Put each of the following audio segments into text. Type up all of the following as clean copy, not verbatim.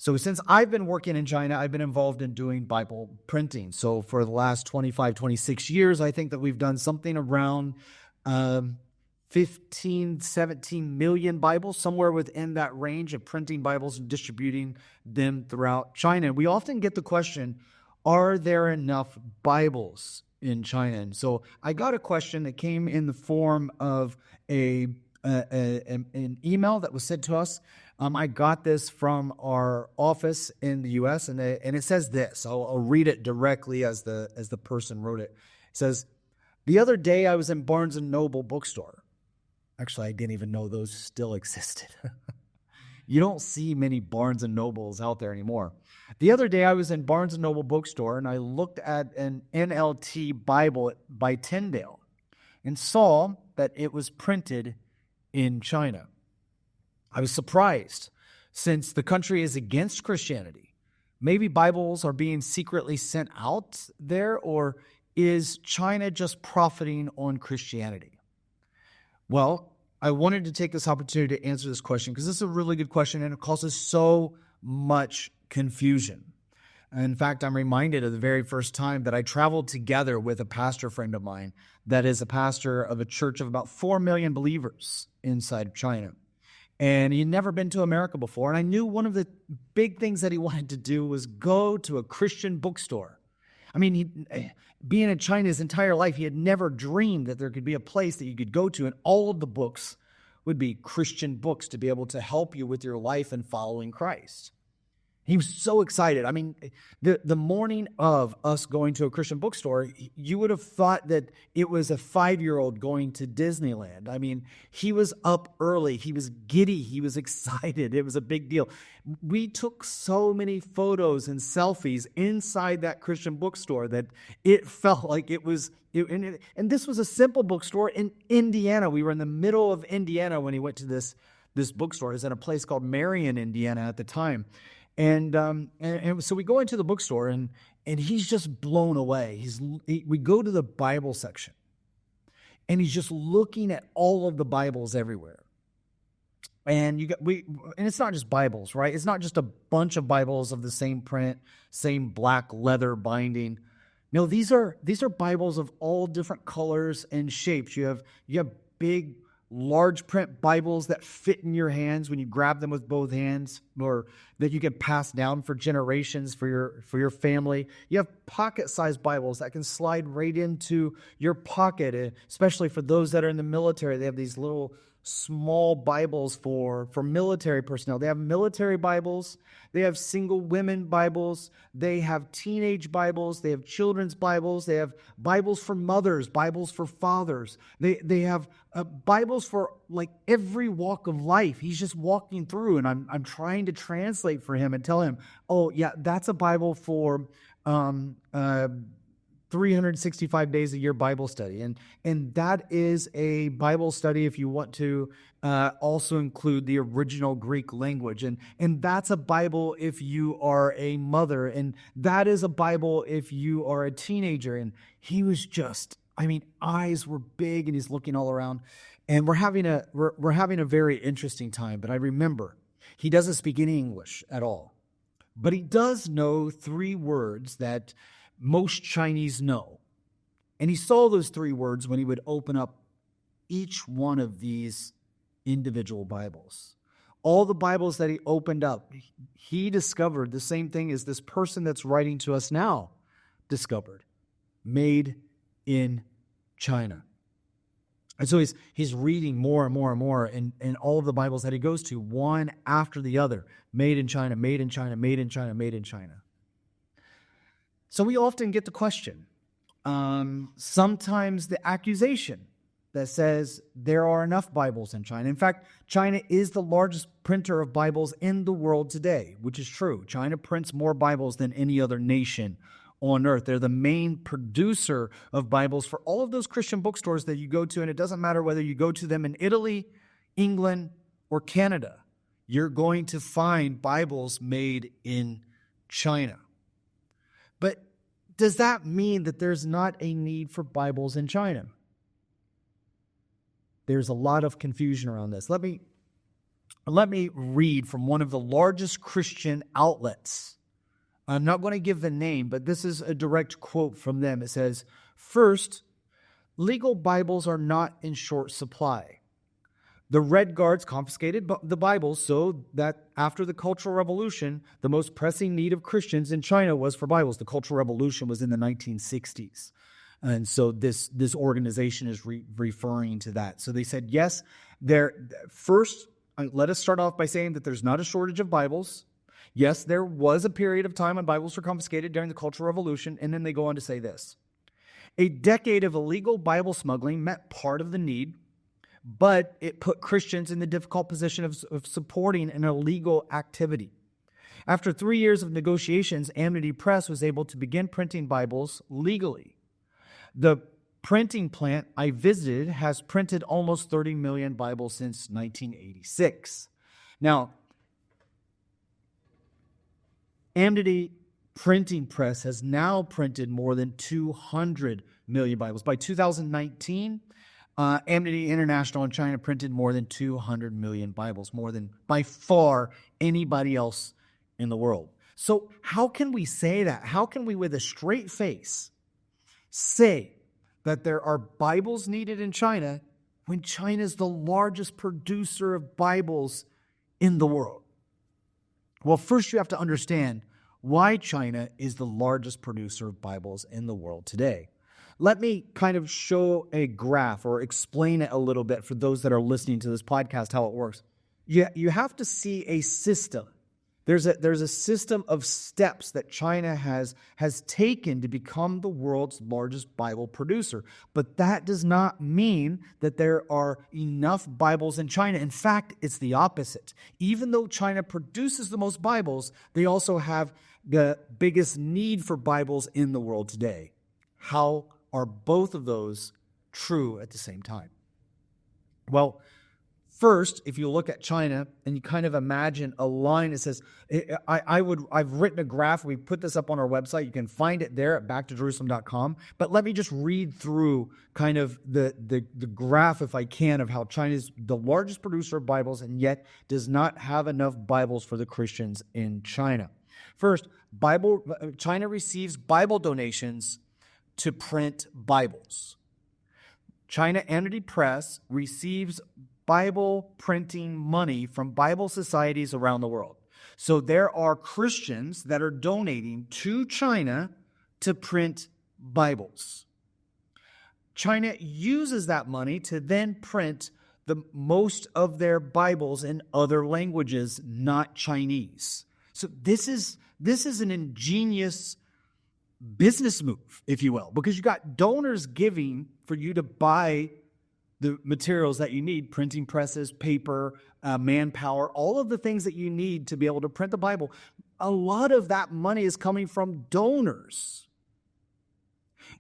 So since I've been working in China, I've been involved in doing Bible printing. So for the last 25, 26 years, I think that we've done something around 15, 17 million Bibles, somewhere within that range of printing Bibles and distributing them throughout China. We often get the question, are there enough Bibles in China? And so I got a question that came in the form of an email that was sent to us. I got this from our office in the U.S., and it says this. I'll read it directly as the person wrote it. It says, "The other day I was in Barnes & Noble bookstore." Actually, I didn't even know those still existed. You don't see many Barnes & Nobles out there anymore. "The other day I was in Barnes & Noble bookstore, and I looked at an NLT Bible by Tyndale and saw that it was printed in China. I was surprised, since the country is against Christianity. Maybe Bibles are being secretly sent out there, or is China just profiting on Christianity?" Well, I wanted to take this opportunity to answer this question because this is a really good question, and it causes so much confusion. In fact, I'm reminded of the very first time that I traveled together with a pastor friend of mine that is a pastor of a church of about 4 million believers inside of China. And he'd never been to America before. And I knew one of the big things that he wanted to do was go to a Christian bookstore. I mean, being in China his entire life, he had never dreamed that there could be a place that you could go to and all of the books would be Christian books to be able to help you with your life and following Christ. He was so excited. I mean, the morning of us going to a Christian bookstore, you would have thought that it was a 5-year-old going to Disneyland. I mean, he was up early. He was giddy. He was excited. It was a big deal. We took so many photos and selfies inside that Christian bookstore that it felt like it was, and this was a simple bookstore in Indiana. We were in the middle of Indiana when he went to this bookstore. It was in a place called Marion, Indiana at the time. And so we go into the bookstore, and he's just blown away. We go to the Bible section, and he's just looking at all of the Bibles everywhere. And and it's not just Bibles, right? It's not just a bunch of Bibles of the same print, same black leather binding. No, these are Bibles of all different colors and shapes. You have big, large print Bibles that fit in your hands when you grab them with both hands, or that you can pass down for generations for your family. You have pocket-sized Bibles that can slide right into your pocket, especially for those that are in the military. They have these little small Bibles for military personnel. They have military Bibles. They have single women Bibles. They have teenage Bibles. They have children's Bibles. They have Bibles for mothers, Bibles for fathers. They have Bibles for like every walk of life. He's just walking through, and I'm trying to translate for him and tell him, oh yeah, that's a Bible for 365 days a year Bible study. And that is a Bible study if you want to also include the original Greek language. And that's a Bible if you are a mother. And that is a Bible if you are a teenager. And he was just, eyes were big, and he's looking all around. And we're having a very interesting time. But I remember, he doesn't speak any English at all. But he does know 3 words that most Chinese know. And he saw those 3 words when he would open up each one of these individual Bibles. All the Bibles that he opened up, he discovered the same thing as this person that's writing to us now discovered. Made in China. And so he's reading more and more and more, and all of the Bibles that he goes to, one after the other. Made in China, made in China, made in China, made in China. So we often get the question, sometimes the accusation that says there are enough Bibles in China. In fact, China is the largest printer of Bibles in the world today, which is true. China prints more Bibles than any other nation on earth. They're the main producer of Bibles for all of those Christian bookstores that you go to, and it doesn't matter whether you go to them in Italy, England, or Canada. You're going to find Bibles made in China. But does that mean that there's not a need for Bibles in China? There's a lot of confusion around this. Let me Let me read from one of the largest Christian outlets. I'm not going to give the name, but this is a direct quote from them. It says, "First, legal Bibles are not in short supply. The Red Guards confiscated the Bibles so that after the Cultural Revolution, the most pressing need of Christians in China was for Bibles." The Cultural Revolution was in the 1960s. And so this organization is referring to that. So they said, yes, first, let us start off by saying that there's not a shortage of Bibles. Yes, there was a period of time when Bibles were confiscated during the Cultural Revolution. And then they go on to say this: "A decade of illegal Bible smuggling met part of the need, but it put Christians in the difficult position of supporting an illegal activity. After 3 years of negotiations, Amity Press was able to begin printing Bibles legally. The printing plant I visited has printed almost 30 million Bibles since 1986. Now, Amity Printing Press has now printed more than 200 million Bibles. By 2019, Amity International in China printed more than 200 million Bibles, more than by far anybody else in the world. So how can we say that? How can we, with a straight face, say that there are Bibles needed in China when China is the largest producer of Bibles in the world? Well, first you have to understand why China is the largest producer of Bibles in the world today. Let me kind of show a graph or explain it a little bit for those that are listening to this podcast, how it works. You have to see a system. There's a system of steps that China has taken to become the world's largest Bible producer. But that does not mean that there are enough Bibles in China. In fact, it's the opposite. Even though China produces the most Bibles, they also have the biggest need for Bibles in the world today. How are both of those true at the same time? Well, first, if you look at China and you kind of imagine a line that says, I've written a graph. We put this up on our website. You can find it there at backtojerusalem.com. But let me just read through kind of the graph, if I can, of how China is the largest producer of Bibles and yet does not have enough Bibles for the Christians in China. First, China receives Bible donations to print Bibles. China Amity Press receives Bible printing money from Bible societies around the world. So there are Christians that are donating to China to print Bibles. China uses that money to then print the most of their Bibles in other languages, not Chinese. So this is an ingenious business move, if you will, because you got donors giving for you to buy the materials that you need: printing presses, paper, manpower, all of the things that you need to be able to print the Bible. A lot of that money is coming from donors.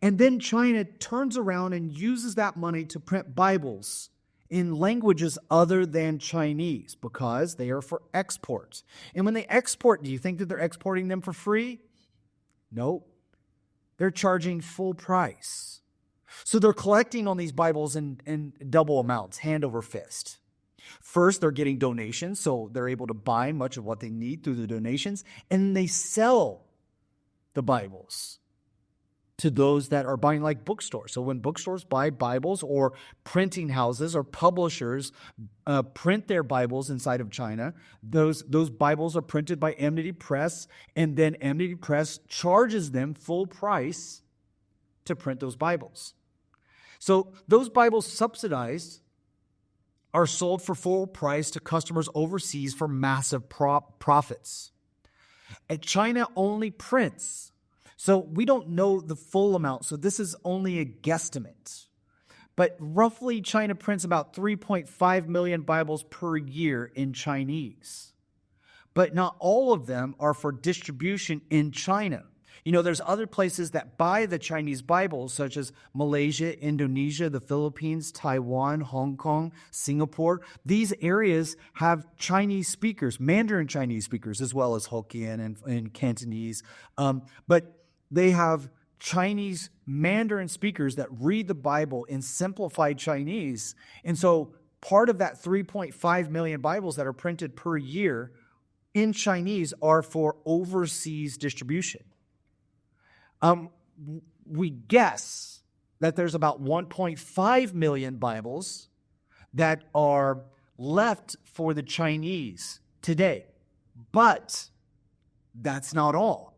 And then China turns around and uses that money to print Bibles in languages other than Chinese because they are for export. And when they export, do you think that they're exporting them for free? No. They're charging full price. So they're collecting on these Bibles in double amounts, hand over fist. First, they're getting donations, so they're able to buy much of what they need through the donations, and they sell the Bibles to those that are buying, like bookstores. So when bookstores buy Bibles, or printing houses or publishers print their Bibles inside of China, those Bibles are printed by Amity Press, and then Amity Press charges them full price to print those Bibles. So those Bibles subsidized are sold for full price to customers overseas for massive profits. And China only prints, so we don't know the full amount, so this is only a guesstimate. But roughly China prints about 3.5 million Bibles per year in Chinese. But not all of them are for distribution in China. You know, there's other places that buy the Chinese Bibles, such as Malaysia, Indonesia, the Philippines, Taiwan, Hong Kong, Singapore. These areas have Chinese speakers, Mandarin Chinese speakers, as well as Hokkien and Cantonese. But they have Chinese Mandarin speakers that read the Bible in simplified Chinese. And so part of that 3.5 million Bibles that are printed per year in Chinese are for overseas distribution. We guess that there's about 1.5 million Bibles that are left for the Chinese today. But that's not all.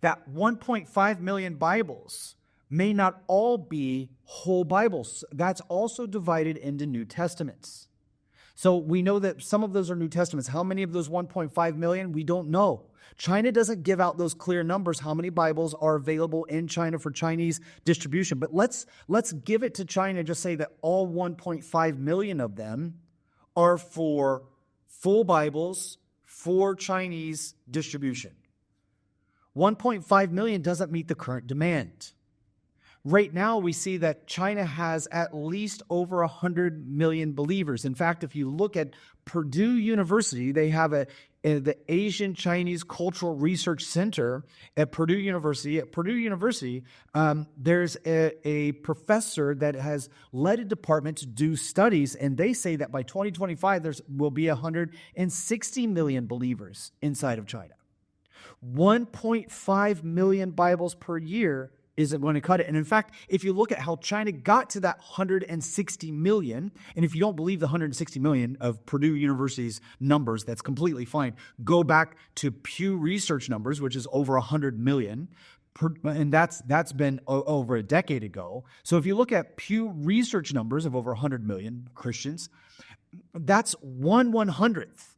That 1.5 million Bibles may not all be whole Bibles. That's also divided into New Testaments. So we know that some of those are New Testaments. How many of those 1.5 million? We don't know. China doesn't give out those clear numbers, how many Bibles are available in China for Chinese distribution. But let's give it to China, just say that all 1.5 million of them are for full Bibles for Chinese distribution. 1.5 million doesn't meet the current demand. Right now, we see that China has at least over 100 million believers. In fact, if you look at Purdue University, they have the Asian Chinese Cultural Research Center at Purdue University. At Purdue University, there's a professor that has led a department to do studies, and they say that by 2025, there will be 160 million believers inside of China. 1.5 million Bibles per year isn't going to cut it. And in fact, if you look at how China got to that 160 million, and if you don't believe the 160 million of Purdue University's numbers, that's completely fine. Go back to Pew Research numbers, which is over 100 million, and that's been over a decade ago. So if you look at Pew Research numbers of over 100 million Christians, that's 1/100th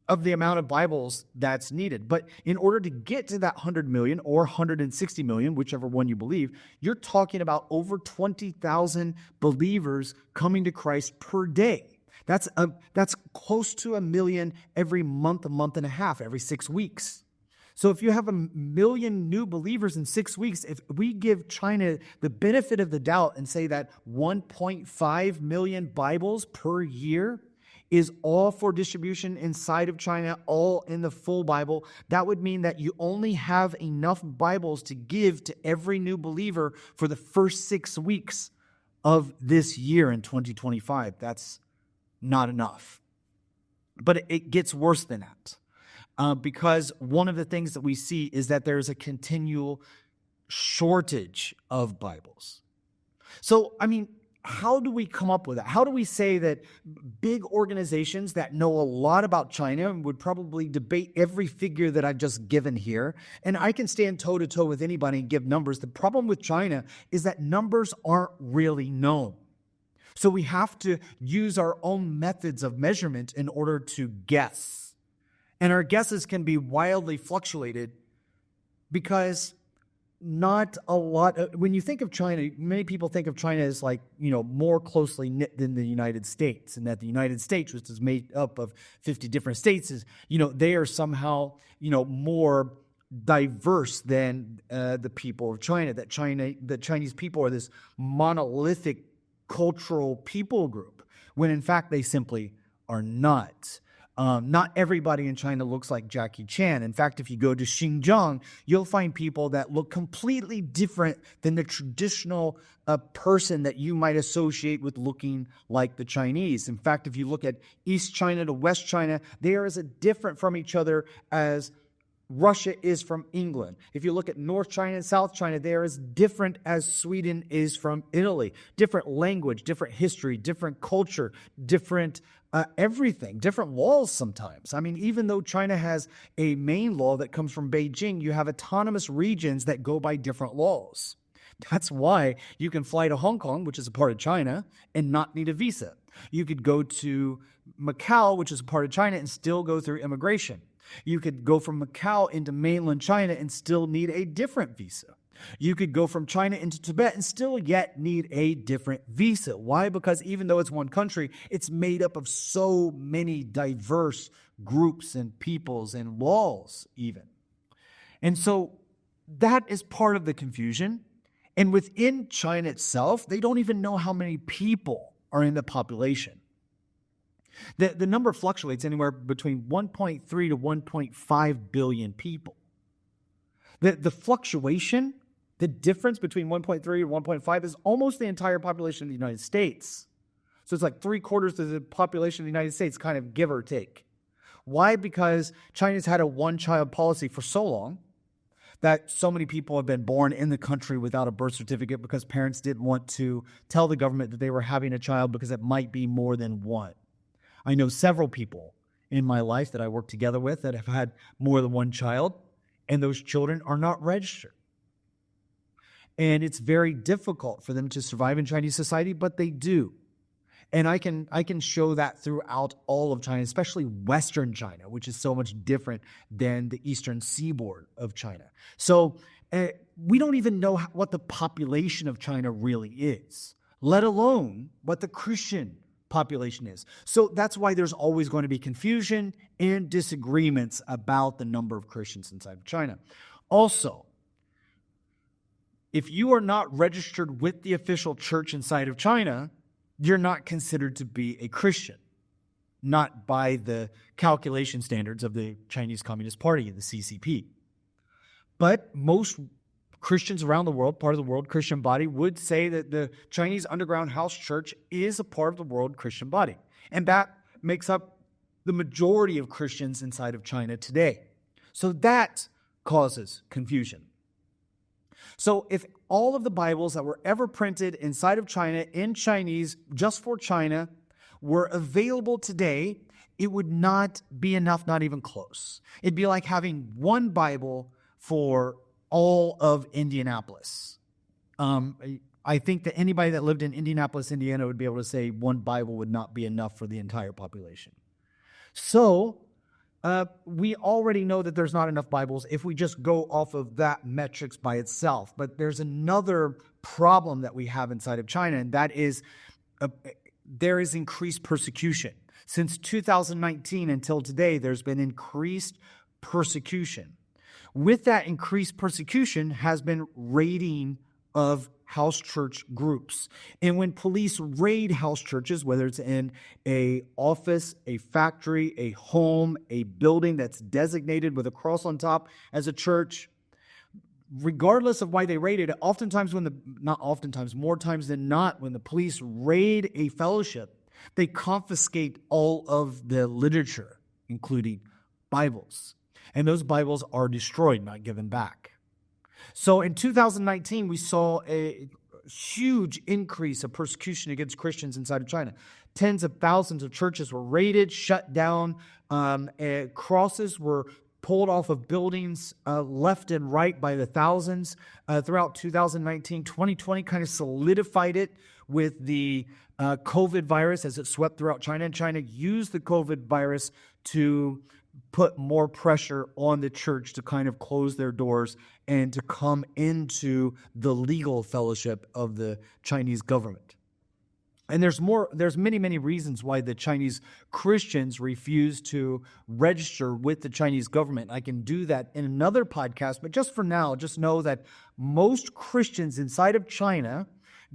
of the amount of Bibles that's needed. But in order to get to that 100 million or 160 million, whichever one you believe, you're talking about over 20,000 believers coming to Christ per day. That's close to 1 million every month, a month and a half, every 6 weeks. So if you have 1 million new believers in 6 weeks, if we give China the benefit of the doubt and say that 1.5 million Bibles per year is all for distribution inside of China, all in the full Bible, that would mean that you only have enough Bibles to give to every new believer for the first 6 weeks of this year in 2025. That's not enough. But it gets worse than that, because one of the things that we see is that there's a continual shortage of Bibles. So, how do we come up with that? How do we say that big organizations that know a lot about China and would probably debate every figure that I've just given here, and I can stand toe-to-toe with anybody and give numbers. The problem with China is that numbers aren't really known. So we have to use our own methods of measurement in order to guess. And our guesses can be wildly fluctuated because not a lot. When you think of China, many people think of China as more closely knit than the United States, and that the United States, which is made up of 50 different states, is they are somehow more diverse than the people of China. That the Chinese people are this monolithic cultural people group, when in fact they simply are not. Not everybody in China looks like Jackie Chan. In fact, if you go to Xinjiang, you'll find people that look completely different than the traditional person that you might associate with looking like the Chinese. In fact, if you look at East China to West China, they are as different from each other as Russia is from England. If you look at North China and South China, they are as different as Sweden is from Italy. Different language, different history, different culture, different everything, different laws sometimes. Even though China has a main law that comes from Beijing, you have autonomous regions that go by different laws. That's why you can fly to Hong Kong, which is a part of China, and not need a visa. You could go to Macau, which is a part of China, and still go through immigration. You could go from Macau into mainland China and still need a different visa. You could go from China into Tibet and still yet need a different visa. Why? Because even though it's one country, it's made up of so many diverse groups and peoples and laws even. And so that is part of the confusion. And within China itself, they don't even know how many people are in the population. The number fluctuates anywhere between 1.3 to 1.5 billion people. The fluctuation, the difference between 1.3 and 1.5 is almost the entire population of the United States. So it's like 3/4 of the population of the United States, kind of give or take. Why? Because China's had a one-child policy for so long that so many people have been born in the country without a birth certificate because parents didn't want to tell the government that they were having a child because it might be more than one. I know several people in my life that I work together with that have had more than one child, and those children are not registered. And it's very difficult for them to survive in Chinese society, but they do. And I can show that throughout all of China, especially Western China, which is so much different than the eastern seaboard of China. So we don't even know what the population of China really is, let alone what the Christian population is. So that's why there's always going to be confusion and disagreements about the number of Christians inside of China. Also, if you are not registered with the official church inside of China, you're not considered to be a Christian, not by the calculation standards of the Chinese Communist Party, the CCP. But most Christians around the world, part of the world Christian body, would say that the Chinese underground house church is a part of the world Christian body. And that makes up the majority of Christians inside of China today. So that causes confusion. So if all of the Bibles that were ever printed inside of China in Chinese, just for China, were available today, it would not be enough, not even close. It'd be like having one Bible for all of Indianapolis. I think that anybody that lived in Indianapolis, Indiana would be able to say one Bible would not be enough for the entire population. So we already know that there's not enough Bibles if we just go off of that metrics by itself. But there's another problem that we have inside of China, and that is there is increased persecution. Since 2019 until today, there's been increased persecution. With that increased persecution has been raiding of house church groups. And when police raid house churches, whether it's in a office, a factory, a home, a building that's designated with a cross on top as a church, regardless of why they raided it, more times than not, when the police raid a fellowship, they confiscate all of the literature, including Bibles. And those Bibles are destroyed, not given back. So in 2019, we saw a huge increase of persecution against Christians inside of China. Tens of thousands of churches were raided, shut down. Crosses were pulled off of buildings left and right by the thousands throughout 2019. 2020 kind of solidified it with the COVID virus as it swept throughout China. And China used the COVID virus to put more pressure on the church to kind of close their doors and to come into the legal fellowship of the Chinese government. And there's many, many reasons why the Chinese Christians refuse to register with the Chinese government. I can do that in another podcast, but just for now, just know that most Christians inside of China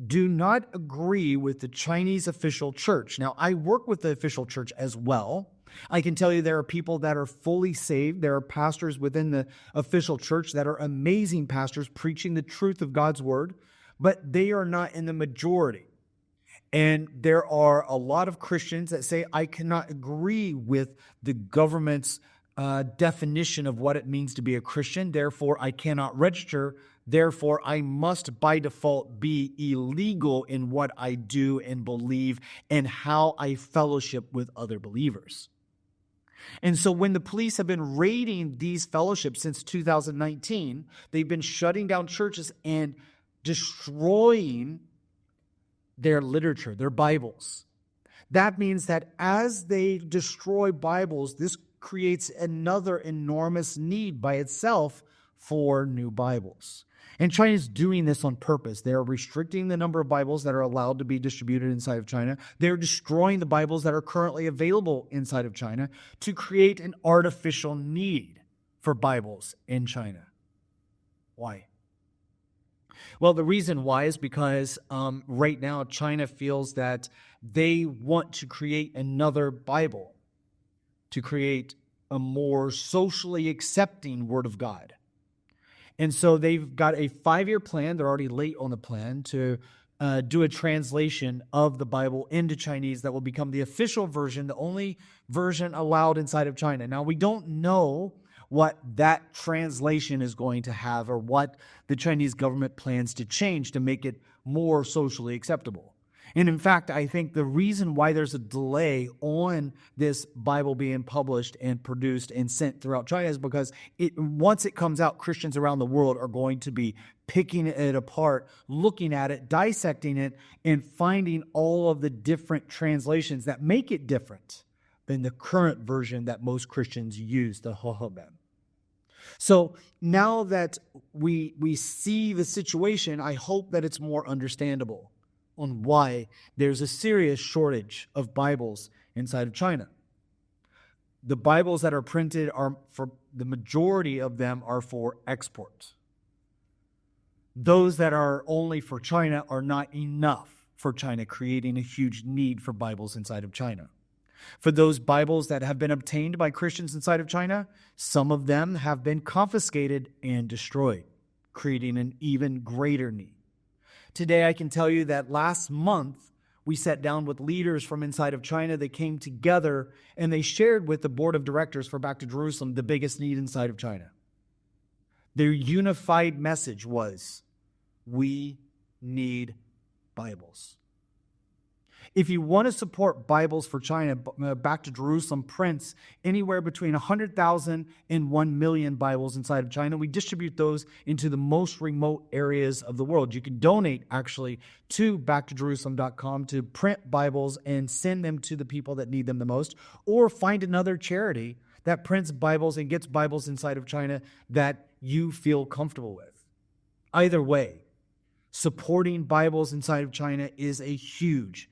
do not agree with the Chinese official church. Now, I work with the official church as well. I can tell you there are people that are fully saved. There are pastors within the official church that are amazing pastors preaching the truth of God's word, but they are not in the majority. And there are a lot of Christians that say, I cannot agree with the government's definition of what it means to be a Christian. Therefore, I cannot register. Therefore, I must by default be illegal in what I do and believe and how I fellowship with other believers. And so when the police have been raiding these fellowships since 2019, they've been shutting down churches and destroying their literature, their Bibles. That means that as they destroy Bibles, this creates another enormous need by itself for new Bibles. And China is doing this on purpose. They are restricting the number of Bibles that are allowed to be distributed inside of China. They're destroying the Bibles that are currently available inside of China to create an artificial need for Bibles in China. Why? Well, the reason why is because right now China feels that they want to create another Bible, to create a more socially accepting Word of God. And so they've got a 5-year plan. They're already late on the plan to do a translation of the Bible into Chinese that will become the official version, the only version allowed inside of China. Now, we don't know what that translation is going to have or what the Chinese government plans to change to make it more socially acceptable. And in fact, I think the reason why there's a delay on this Bible being published and produced and sent throughout China is because once it comes out, Christians around the world are going to be picking it apart, looking at it, dissecting it, and finding all of the different translations that make it different than the current version that most Christians use, the Hohobem. So now that we see the situation, I hope that it's more understandable on why there's a serious shortage of Bibles inside of China. The Bibles that are printed for the majority of them are for export. Those that are only for China are not enough for China, creating a huge need for Bibles inside of China. For those Bibles that have been obtained by Christians inside of China, some of them have been confiscated and destroyed, creating an even greater need. Today, I can tell you that last month, we sat down with leaders from inside of China. They came together and they shared with the board of directors for Back to Jerusalem the biggest need inside of China. Their unified message was, we need Bibles. If you want to support Bibles for China, Back to Jerusalem prints anywhere between 100,000 and 1 million Bibles inside of China. We distribute those into the most remote areas of the world. You can donate, actually, to backtojerusalem.com to print Bibles and send them to the people that need them the most, or find another charity that prints Bibles and gets Bibles inside of China that you feel comfortable with. Either way, supporting Bibles inside of China is a huge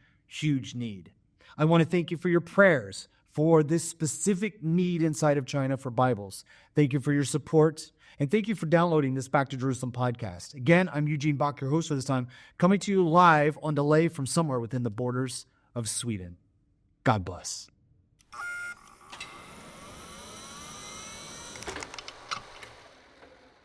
need. I want to thank you for your prayers for this specific need inside of China for Bibles. Thank you for your support, and thank you for downloading this Back to Jerusalem podcast. Again, I'm Eugene Bach, your host for this time, coming to you live on delay from somewhere within the borders of Sweden. God bless.